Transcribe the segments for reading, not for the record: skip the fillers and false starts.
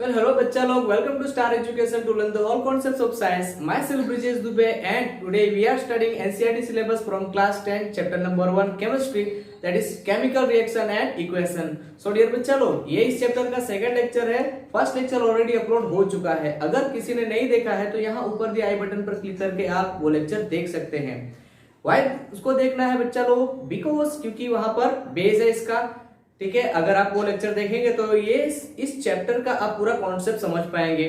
Well, hello बच्चा लोग, welcome to Star Education to learn the all concepts of science. Myself Brijesh Dubey and today we are studying NCERT syllabus from class 10 chapter number 1 chemistry, that is chemical reaction and equation. So dear बच्चा लोग, ये इस chapter का second lecture है. First lecture already upload हो चुका है. अगर किसी ने नहीं देखा है तो यहाँ ऊपर दिए आई बटन पर क्लिक करके आप वो लेक्चर देख सकते हैं. वाई उसको देखना है बच्चा लोग? बिकॉज क्योंकि वहां पर बेस है इसका. ठीक है, अगर आप वो लेक्चर देखेंगे तो ये इस चैप्टर का आप पूरा कॉन्सेप्ट समझ पाएंगे.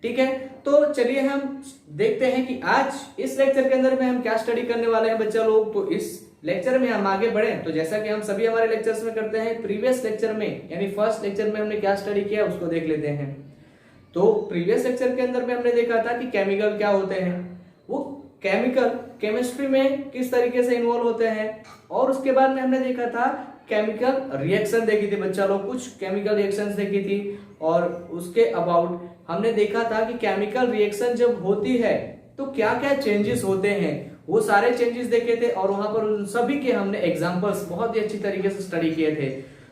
ठीक है, तो चलिए हम देखते हैं कि आज इस लेक्चर के अंदर में हम क्या स्टडी करने वाले हैं बच्चा लोग. तो इस लेक्चर में हम आगे बढ़े तो जैसा कि हम सभी हमारे लेक्चर्स में करते हैं, प्रीवियस लेक्चर में यानी फर्स्ट लेक्चर में हमने क्या स्टडी किया उसको देख लेते हैं. तो प्रीवियस लेक्चर के अंदर में हमने देखा था कि केमिकल क्या होते हैं, वो केमिकल केमिस्ट्री में किस तरीके से इन्वॉल्व होते हैं, और उसके बाद में हमने देखा था केमिकल रिएक्शन देखी थी बच्चा लोग, कुछ केमिकल रिएक्शंस देखी थी. और उसके अबाउट हमने देखा था कि केमिकल रिएक्शन जब होती है तो क्या क्या चेंजेस होते हैं, वो सारे चेंजेस देखे थे. और वहां पर उन सभी के हमने एग्जांपल्स बहुत ही अच्छी तरीके से स्टडी किए थे.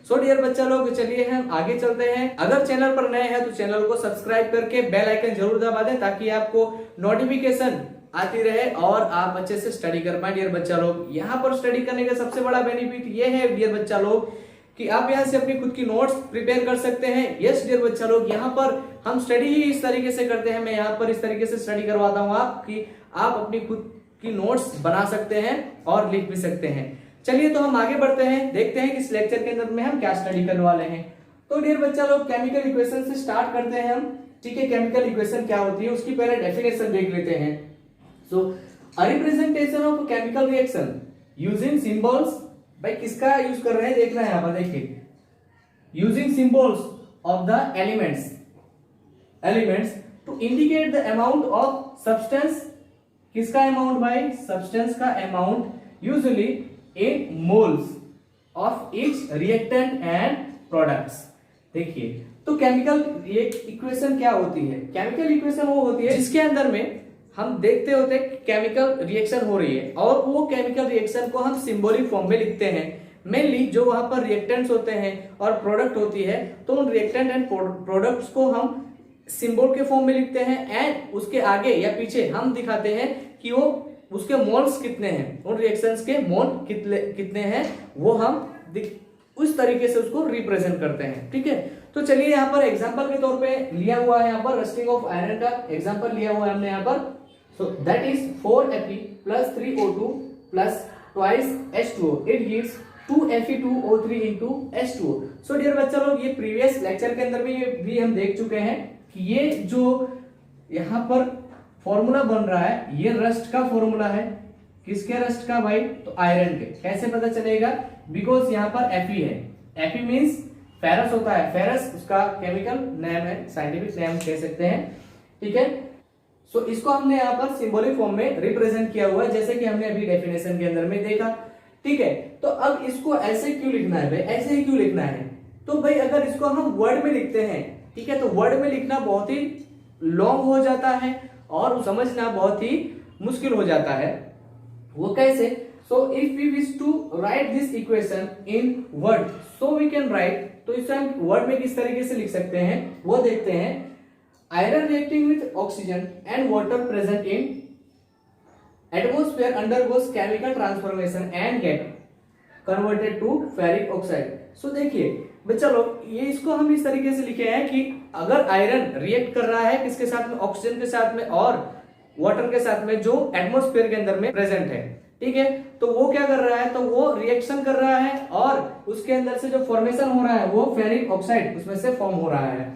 सो डियर बच्चा लोग, चलिए हम आगे चलते हैं. अगर चैनल पर नए हैं तो चैनल को सब्सक्राइब करके बेल आइकन जरूर दबा दें ताकि आपको नोटिफिकेशन आती रहे और आप अच्छे से स्टडी कर पाए. डियर बच्चा लोग, यहाँ पर स्टडी करने का सबसे बड़ा बेनिफिट ये है डियर बच्चा लोग कि आप यहाँ से अपनी खुद की नोट्स प्रिपेयर कर सकते हैं. यस डियर बच्चा लोग, यहाँ पर हम स्टडी ही इस तरीके से करते हैं. मैं यहाँ पर इस तरीके से स्टडी करवाता हूँ आप कि आप अपनी खुद की नोट्स बना सकते हैं और लिख भी सकते हैं. चलिए तो हम आगे बढ़ते हैं, देखते हैं कि इस लेक्चर के अंदर में हम क्या स्टडी करने वाले हैं. तो डियर बच्चा लोग, केमिकल इक्वेशन से स्टार्ट करते हैं हम. ठीक है, केमिकल इक्वेशन क्या होती है उसकी पहले डेफिनेशन देख लेते हैं. So, a representation of a chemical reaction using symbols. भाई किसका यूज कर रहे हैं देखना है यहाँ पर. देखिए, using symbols of the elements to indicate the amount of substance. किसका अमाउंट भाई? सब्सटेंस का amount usually in moles of each reactant and products. देखिए, तो केमिकल इक्वेशन क्या होती है? केमिकल इक्वेशन वो होती है जिसके अंदर में हम देखते होते हैं केमिकल रिएक्शन हो रही है और वो केमिकल रिएक्शन को हम सिंबॉलिक फॉर्म में लिखते हैं. मेनली जो वहां पर रिएक्टेंट्स होते हैं और प्रोडक्ट होती है तो उन रिएक्टेंट एंड प्रोडक्ट्स को हम सिंबल के फॉर्म में लिखते हैं. एंड उसके आगे या पीछे हम दिखाते हैं कि वो उसके मोल्स कितने हैं, उन रिएक्शंस के मोल कितने हैं, वो हम उस तरीके से उसको रिप्रेजेंट करते हैं. ठीक है, तो चलिए यहाँ पर एग्जांपल के तौर पे लिया हुआ है, यहाँ पर रस्टिंग ऑफ आयरन का एग्जांपल लिया हुआ है हमने यहाँ पर. So that is 4Fe plus 3O2 plus twice H2O. It gives 2Fe2O3 into H2O. So dear बच्चा लोग, ये प्रीवियस लेक्चर के अंदर में भी हम देख चुके हैं कि ये जो यहाँ पर फॉर्मूला बन रहा है ये रस्ट का फॉर्मूला है. किसके रस्ट का भाई? तो आयरन के. कैसे पता चलेगा? बिकॉज यहाँ पर Fe है. Fe मीन्स फेरस होता है. फेरस उसका केमिकल नेम है, साइंटिफिक नेम कह सकते हैं. ठीक है, सो इसको हमने यहाँ पर सिंबॉलिक फॉर्म में रिप्रेजेंट किया हुआ है जैसे कि हमने अभी डेफिनेशन के अंदर में देखा. ठीक है, तो अब इसको ऐसे क्यों लिखना है भाई? ऐसे ही क्यों लिखना है? तो भाई अगर इसको हम वर्ड में लिखते हैं, ठीक है, तो वर्ड में लिखना बहुत ही लॉन्ग हो जाता है और समझना बहुत ही मुश्किल हो जाता है. वो कैसे? So if we wish to write this equation in word so we can write. तो इसे हम वर्ड में किस तरीके से लिख सकते हैं वो देखते हैं. Iron reacting with oxygen and water present in atmosphere undergoes chemical transformation and get converted to ferric oxide. So देखिए बच्चा लोग, ये इसको हम इस तरीके से लिखे हैं कि अगर आयरन रिएक्ट कर रहा है किसके साथ में? ऑक्सीजन के साथ में और वाटर के साथ में जो एटमॉस्फेयर के अंदर में प्रेजेंट है. ठीक है, तो वो क्या कर रहा है? तो वो रिएक्शन कर रहा है और उसके अंदर से जो फॉर्मेशन हो रहा है वो फेरिक ऑक्साइड उसमें से फॉर्म हो रहा है.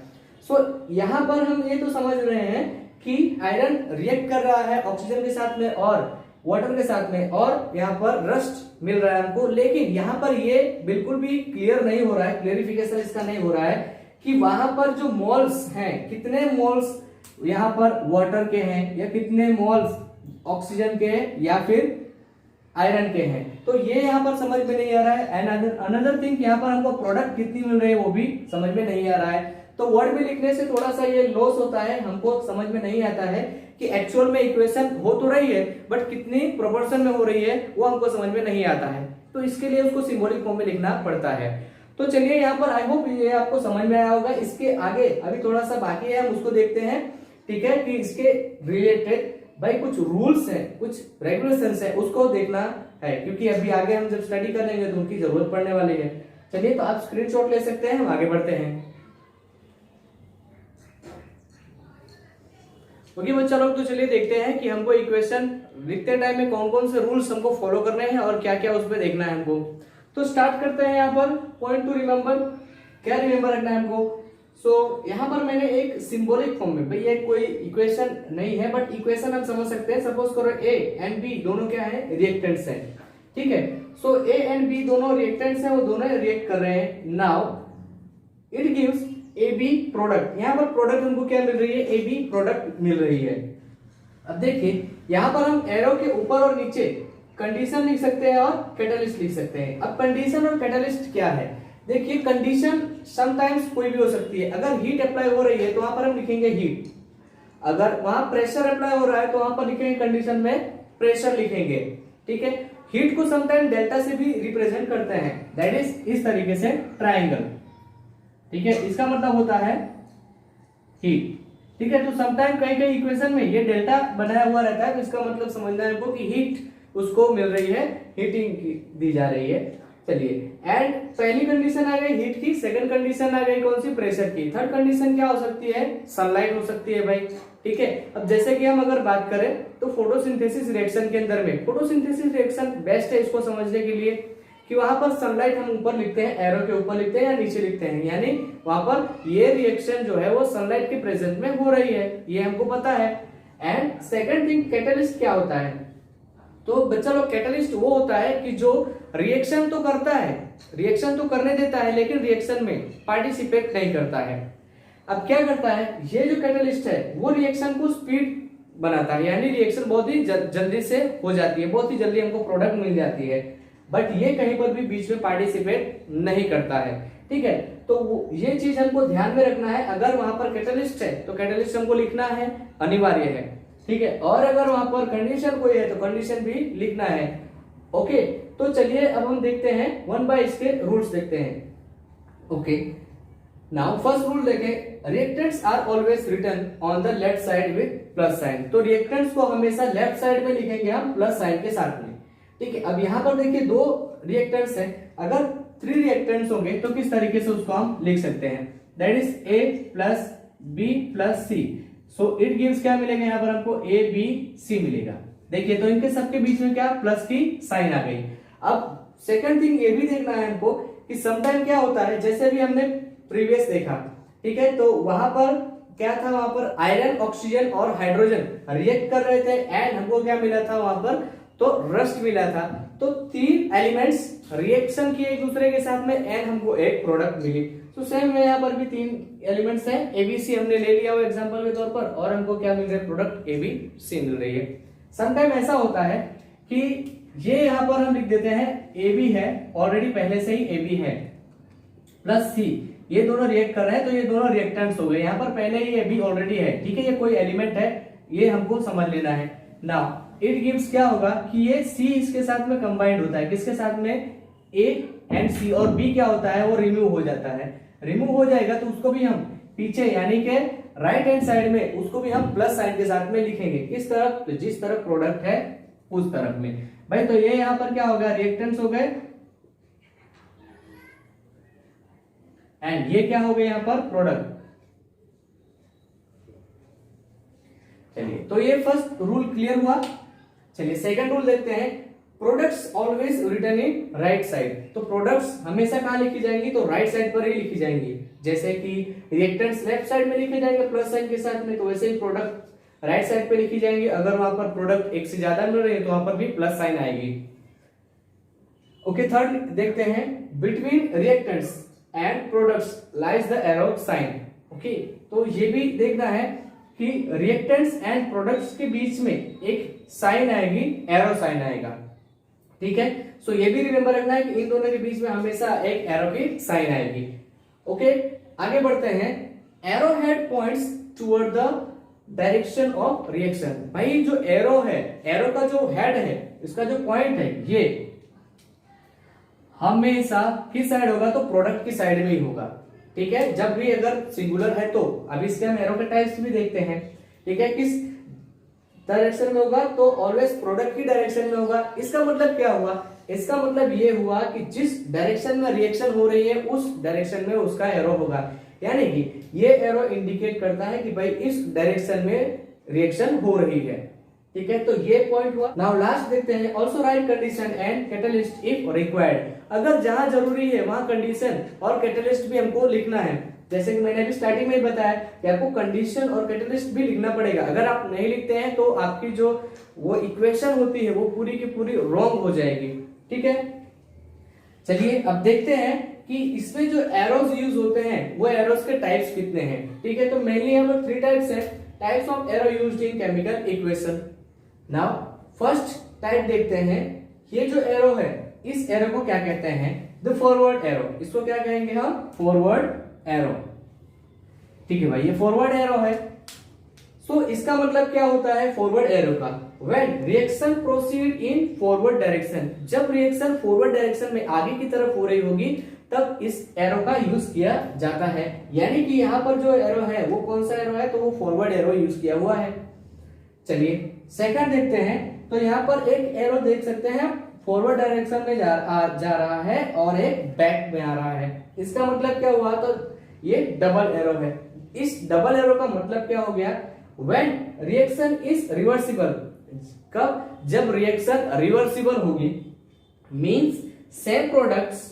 सो यहाँ पर हम ये तो समझ रहे हैं कि आयरन रिएक्ट कर रहा है ऑक्सीजन के साथ में और वाटर के साथ में और यहाँ पर रस्ट मिल रहा है हमको. लेकिन यहाँ पर ये बिल्कुल भी क्लियर नहीं हो रहा है, क्लियरिफिकेशन इसका नहीं हो रहा है कि वहां पर जो मोल्स हैं, कितने मोल्स यहाँ पर वाटर के हैं या कितने मोल्स ऑक्सीजन के हैं या फिर आयरन के हैं. तो ये यहाँ पर समझ में नहीं आ रहा है. एंड अनदर थिंग, यहाँ पर हमको प्रोडक्ट कितनी मिल रही है वो भी समझ में नहीं आ रहा है. तो वर्ड में लिखने से थोड़ा सा ये लॉस होता है, हमको समझ में नहीं आता है कि एक्चुअल में इक्वेशन हो तो रही है बट कितनी प्रोपोर्शन में हो रही है वो हमको समझ में नहीं आता है. तो इसके लिए उसको सिंबॉलिक फॉर्म में लिखना पड़ता है. तो चलिए यहाँ पर आई होप ये आपको समझ में आया होगा। इसके आगे अभी थोड़ा सा बाकी है, हम उसको देखते हैं, ठीक है, कि इसके रिलेटेड भाई कुछ रूल्स हैं, कुछ रेगुलेशंस है, उसको देखना है, क्योंकि अभी आगे हम जब स्टडी करेंगे तो उनकी जरूरत पड़ने वाली है। चलिए तो आप स्क्रीनशॉट ले सकते हैं, हम आगे बढ़ते हैं। ओके बच्चा लोग, तो चलिए देखते हैं कि हमको इक्वेशन लिखते टाइम में कौन कौन से रूल्स हमको फॉलो करने हैं और क्या क्या उसमें देखना है हमको। तो स्टार्ट करते हैं यहाँ पर पॉइंट टू रिमेंबर, क्या रिमेंबर रखना है हमको। सो यहाँ पर मैंने एक सिंबॉलिक फॉर्म में, भाई ये कोई इक्वेशन नहीं है बट इक्वेशन हम समझ सकते हैं। सपोज करो ए एंड बी दोनों क्या है, रिएक्टेंट्स हैं, ठीक है। सो ए एंड बी दोनों रिएक्टेंट्स हैं, वो दोनों रिएक्ट कर रहे हैं। Now it gives A B product, यहाँ पर प्रोडक्ट हमको क्या मिल रही है, ए बी प्रोडक्ट मिल रही है। अब देखिए यहाँ पर हम एरो के ऊपर और नीचे कंडीशन लिख सकते हैं और कैटलिस्ट लिख सकते हैं। अब कंडीशन और कैटलिस्ट क्या है, देखिए कंडीशन समटाइम्स कोई भी हो सकती है। अगर हीट अप्लाई हो रही है तो वहां पर हम लिखेंगे हीट, अगर वहां प्रेशर अप्लाई हो रहा है तो वहां पर लिखेंगे कंडीशन में प्रेशर लिखेंगे, ठीक है। हीट को समटाइम डेल्टा से भी रिप्रेजेंट करते हैं, दैट इज इस तरीके से ट्राइंगल, ठीक है, इसका मतलब होता है हीट, ठीक है। तो समटाइम कई कई इक्वेशन में ये डेल्टा बनाया हुआ रहता है, तो इसका मतलब समझना है हमको कि हीट उसको मिल रही है, हीटिंग दी जा रही है। चलिए, एंड पहली कंडीशन आ गई हीट की, सेकंड कंडीशन आ गई कौन सी, प्रेशर की। थर्ड कंडीशन क्या हो सकती है, सनलाइट हो सकती है भाई, ठीक है। अब जैसे कि हम अगर बात करें तो फोटोसिंथेसिस रिएक्शन के अंदर में, फोटोसिंथेसिस रिएक्शन बेस्ट है इसको समझने के लिए कि वहां पर सनलाइट हम ऊपर लिखते हैं, एरो के ऊपर लिखते हैं या नीचे लिखते हैं, यानी वहां पर ये रिएक्शन जो है वो सनलाइट के प्रेजेंस में हो रही है, ये हमको पता है। एंड सेकंड थिंग, कैटलिस्ट क्या होता है, तो बच्चा लोग कैटलिस्ट वो होता है कि जो रिएक्शन तो करता है, रिएक्शन तो करने देता है, लेकिन रिएक्शन में पार्टिसिपेट नहीं करता है। अब क्या करता है, ये जो कैटलिस्ट है वो रिएक्शन को स्पीड बनाता है, यानी रिएक्शन बहुत ही जल्दी से हो जाती है, बहुत ही जल्दी हमको प्रोडक्ट मिल जाती है, बट ये कहीं पर भी बीच में पार्टिसिपेट नहीं करता है, ठीक है। तो ये चीज हमको ध्यान में रखना है, अगर वहां पर कैटलिस्ट है तो कैटलिस्ट हमको लिखना है, अनिवार्य है, ठीक है। और अगर वहां पर कंडीशन कोई है तो कंडीशन भी लिखना है, ओके। तो चलिए अब हम देखते हैं वन बाय इसके रूल्स देखते हैं, ओके। नाउ फर्स्ट रूल देखें, reactants are always written on the left side with plus sign. तो रिएक्टेंट्स को हमेशा लेफ्ट साइड में लिखेंगे हम प्लस साइन के साथ में, ठीक है। अब यहां पर देखिए दो रिएक्टेंट्स हैं, अगर 3 रिएक्टेंट्स होंगे तो किस तरीके से उसको हम लिख सकते हैं, that is A plus B plus C। So it gives क्या मिलेगा, यहाँ पर हमको A B C मिलेगा। देखिए तो इनके सबके बीच में क्या प्लस की साइन आ गई। अब सेकंड थिंग ये भी देखना है हमको कि समटाइम क्या होता है, जैसे भी हमने प्रीवियस देखा, ठीक है, तो वहां पर क्या था, वहां पर आयरन, ऑक्सीजन और हाइड्रोजन रिएक्ट कर रहे थे एंड हमको क्या मिला था वहां पर, तो रस्ट मिला था। तो 3 एलिमेंट्स रिएक्शन किए एक दूसरे के साथ में एंड हमको एक प्रोडक्ट मिली। तो सेम में यहाँ पर भी 3 एलिमेंट्स हैं, ABC हमने ले लिया वो एग्जांपल के तौर पर, और हमको क्या मिल रहा है, प्रोडक्ट ABC मिल रही है। समटाइम ऐसा होता है कि ये यहाँ पर हम लिख देते हैं AB है, ऑलरेडी पहले से ही AB है, प्लस C, ये दोनों रिएक्ट कर रहे हैं तो ये दोनों रिएक्टेंट्स हो गए, यहाँ पर पहले ही AB ऑलरेडी है, ठीक है, ये कोई एलिमेंट है, ये हमको समझ लेना है। नाउ इट गिव्स क्या होगा कि ये C इसके साथ में कंबाइंड होता है, किसके साथ में, A एंड C, और B क्या होता है, वो रिमूव हो जाता है। रिमूव हो जाएगा तो उसको भी हम पीछे यानी कि राइट हैंड साइड में उसको भी हम प्लस साइन के साथ में लिखेंगे, किस तरफ, तो जिस तरफ प्रोडक्ट है उस तरफ में भाई। तो ये यहाँ पर क्या होगा, रिएक्टेंट्स हो गए एंड ये क्या हो गए यहाँ पर, प्रोडक्ट। चलिए तो ये फर्स्ट रूल क्लियर हुआ। चलिए सेकंड रूल देखते हैं, products always written in right side. तो प्रोडक्ट्स हमेशा कहां लिखी जाएंगी, तो राइट साइड पर ही लिखी जाएंगी। जैसे कि रिएक्टेंट्स लेफ्ट साइड में लिखे जाएंगे प्लस साइन के साथ में, तो वैसे ही प्रोडक्ट राइट साइड पे लिखी जाएंगी। अगर वहां पर प्रोडक्ट एक से ज्यादा मिल रही है तो वहां पर भी प्लस साइन आएगी, ओके। थर्ड देखते हैं, between reactants and products lies the arrow sign, okay. तो ये भी देखना है कि रिएक्टेंट्स एंड प्रोडक्ट्स के बीच में एक साइन आएगी, एरो साइन आएगा, ठीक है। सो ये भी रिमेंबर रखना है कि इन दोनों के बीच में हमेशा एक एरो की साइन आएगी, ओके। आगे बढ़ते हैं, arrow head points toward the direction of reaction. भाई जो एरो है, एरो का जो हेड है, इसका जो पॉइंट है, ये हमेशा किस साइड होगा, तो प्रोडक्ट की साइड में ही होगा। ठीक है, जब भी अगर सिंगुलर है तो अभी इसके हम एरो के टाइप्स भी देखते हैं। ठीक है, किस डायरेक्शन में होगा, तो ऑलवेज प्रोडक्ट की डायरेक्शन में होगा। इसका मतलब क्या हुआ, इसका मतलब ये हुआ कि जिस डायरेक्शन में रिएक्शन हो रही है उस डायरेक्शन में उसका एरो होगा, यानी कि ये एरो इंडिकेट करता है कि भाई इस डायरेक्शन में रिएक्शन हो रही है। ठीक है, तो ये पॉइंट हुआ। नाउ लास्ट देखते हैं, also right condition and catalyst if required. अगर जहां जरूरी है वहां कंडीशन और कैटलिस्ट भी हमको लिखना है। जैसे कि मैंने अभी स्टार्टिंग में ही बताया कि आपको कंडीशन और कैटलिस्ट भी लिखना पड़ेगा। अगर आप नहीं लिखते हैं तो आपकी जो वो इक्वेशन होती है वो पूरी की पूरी रॉन्ग हो जाएगी। ठीक है, चलिए अब देखते हैं कि इसमें जो एरोज यूज होते हैं वो एरोज के टाइप्स कितने हैं। ठीक है, तो मेनली यहाँ पर 3 टाइप्स है, types of arrow used in chemical equation. Now first type देखते हैं, ये जो एरो है इस एरो को क्या कहते हैं, द फॉरवर्ड एरो। इसको क्या कहेंगे हम, फॉरवर्ड एरो। ठीक है भाई, ये फॉरवर्ड एरो है। सो इसका मतलब क्या होता है फॉरवर्ड एरो का, when reaction proceed in forward direction, जब रिएक्शन फॉरवर्ड डायरेक्शन में आगे की तरफ हो रही होगी तब इस एरो का यूज किया जाता है। यानी कि यहाँ पर जो एरो है वो कौन सा एरो है, तो वो फॉरवर्ड एरो यूज किया हुआ है। चलिए सेकंड देखते हैं, तो यहाँ पर एक एरो देख सकते हैं फॉरवर्ड डायरेक्शन में जा रहा है और एक बैक में आ रहा है। इसका मतलब क्या हुआ, तो ये डबल एरो है। इस डबल एरो का मतलब क्या हो गया, व्हेन रिएक्शन इज रिवर्सिबल, कब, जब रिएक्शन रिवर्सिबल होगी, means same products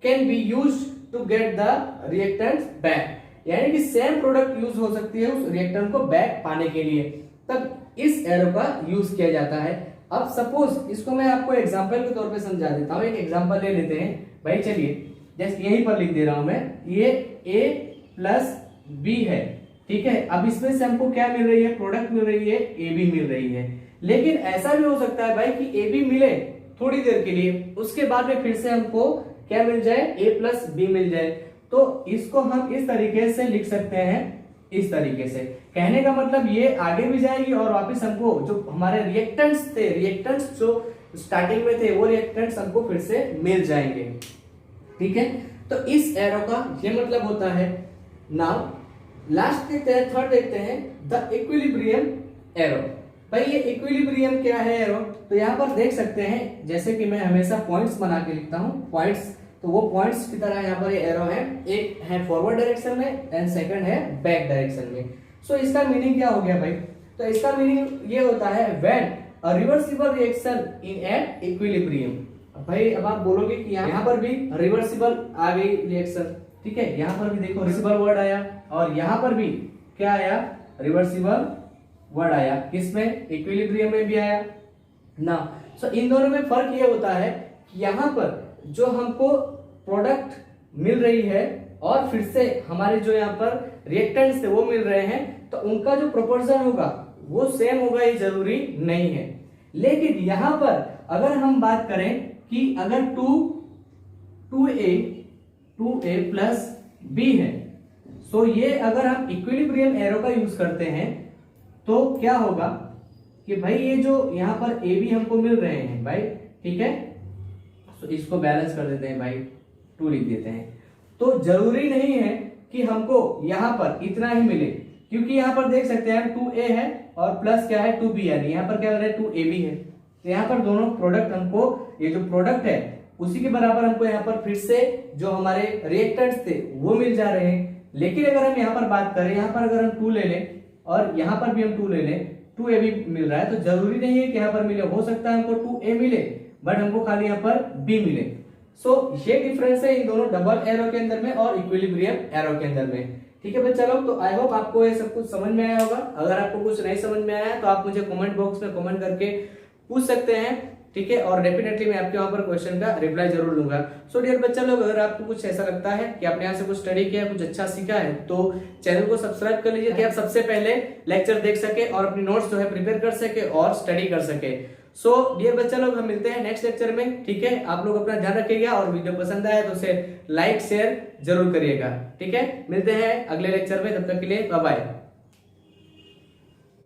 can be used to get the reactant back, यानी कि सेम प्रोडक्ट यूज हो सकती है उस रिएक्टेंट को बैक पाने के लिए, तब इस एरो का यूज किया जाता है। अब सपोज इसको मैं आपको एग्जांपल के तौर पे समझा देता हूं। एक एग्जांपल ले लेते हैं भाई, चलिए जैसे यहीं पर लिख दे रहा हूं मैं, ये A प्लस B है। ठीक है, अब इसमें से हमको क्या मिल रही है, प्रोडक्ट मिल रही है, AB मिल रही है। लेकिन ऐसा भी हो सकता है भाई कि AB मिले थोड़ी देर के लिए, उसके बाद में फिर से हमको क्या मिल जाए, A प्लस B मिल जाए। तो इसको हम इस तरीके से लिख सकते हैं, इस तरीके से। कहने का मतलब ये आगे भी जाएगी और वापस हमको जो हमारे रिएक्टेंट्स थे, रिएक्टेंट्स जो स्टार्टिंग में थे वो रिएक्टेंट्स हमको फिर से मिल जाएंगे। ठीक है, तो इस एरो का ये मतलब होता है। नाउ लास्ट देखते हैं, थर्ड देखते हैं, द इक्विलिब्रियम एरो। भाई ये इक्विलिब्रियम क्या है एरो, तो यहाँ पर देख सकते हैं, जैसे कि मैं हमेशा पॉइंट्स बना के लिखता हूँ, पॉइंट्स, तो वो पॉइंट्स की तरह यहाँ पर ये एरो है, एक है फॉरवर्ड डायरेक्शन में एंड सेकंड है बैक डायरेक्शन में। सो इसका मीनिंग क्या हो गया भाई, तो इसका मीनिंग ये होता है when a reversible reaction in an equilibrium. भाई अब आप बोलोगे कि यहाँ पर भी रिवर्सिबल आ गई रिएक्शन। ठीक है, यहाँ पर भी देखो रिवर्सिबल वर्ड आया और यहाँ पर भी क्या आया, रिवर्सिबल वर्ड आया, किसमें, इक्विलिब्रियम में भी आया ना। सो इन दोनों में फर्क ये होता है कि यहाँ पर जो हमको प्रोडक्ट मिल रही है और फिर से हमारे जो यहाँ पर रिएक्टेंट्स थे वो मिल रहे हैं, तो उनका जो प्रोपोर्शन होगा वो सेम होगा ये जरूरी नहीं है। लेकिन यहाँ पर अगर हम बात करें कि अगर 2a प्लस b है, सो ये अगर हम इक्विलिब्रियम एरो का यूज करते हैं तो क्या होगा कि भाई ये जो यहाँ पर ए बी हमको मिल रहे हैं भाई, ठीक है, तो इसको बैलेंस कर देते हैं भाई, 2 लिख देते हैं। तो जरूरी नहीं है कि हमको यहाँ पर इतना ही मिले, क्योंकि यहाँ पर देख सकते हैं 2a है और प्लस क्या है 2b, यानी यहाँ पर क्या हो रहा है 2ab है। तो यहाँ पर दोनों प्रोडक्ट हमको, ये जो प्रोडक्ट है उसी के बराबर हमको यहाँ पर फिर से जो हमारे रिएक्टेंट्स थे वो मिल जा रहे हैं। लेकिन अगर हम यहाँ पर बात करें, यहाँ पर अगर हम 2 ले लें और यहाँ पर भी हम 2 ले लें, 2ab मिल रहा है, तो जरूरी नहीं है कि यहाँ पर मिले, हो सकता है हमको 2a मिले बट हमको खाली यहाँ पर b मिले। सो ये डिफरेंस है इन दोनों डबल एरो के अंदर में और इक्विलिब्रियम एरो के अंदर में। ठीक है बच्चा लोग, तो आई होप आपको ये सब कुछ समझ में आया होगा। अगर आपको कुछ नहीं समझ में आया तो आप मुझे कमेंट बॉक्स में कमेंट करके पूछ सकते हैं, ठीक है, और डेफिनेटली मैं आपके वहां पर क्वेश्चन का रिप्लाई जरूर लूंगा। सो डियर बच्चा लोग, अगर आपको कुछ ऐसा लगता है कि आपने यहाँ से कुछ स्टडी किया, कुछ अच्छा सीखा है, तो चैनल को सब्सक्राइब कर लीजिए कि आप सबसे पहले लेक्चर देख सके और अपनी नोट्स जो है प्रिपेयर कर सके और स्टडी कर सके। सो डियर बच्चा लोग, हम मिलते हैं नेक्स्ट लेक्चर में। ठीक है, आप लोग अपना ध्यान रखिएगा और वीडियो पसंद आए तो उसे लाइक शेयर जरूर करिएगा। ठीक है, मिलते हैं अगले लेक्चर में, तब तक के लिए बाय बाय।